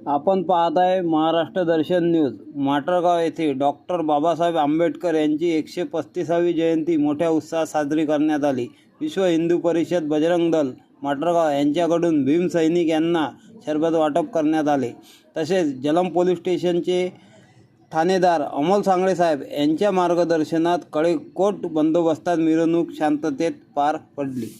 आपण पाहत आहे महाराष्ट्र दर्शन न्यूज। माटरगाव येथे डॉक्टर बाबासाहेब आंबेडकर यांची 135वी जयंती मोठ्या उत्साहात साजरी करण्यात आली। विश्व हिंदू परिषद बजरंग दल माटरगाव यांच्याकडून भीम सैनिक यांना शरबत वाटप करण्यात आले। तसेच जलम पोलीस स्टेशनचे ठाणेदार अमोल सांगळे साहेब यांच्या मार्गदर्शनात कडेकोट बंदोबस्तात मिरवणूक शांततेत पार पडली।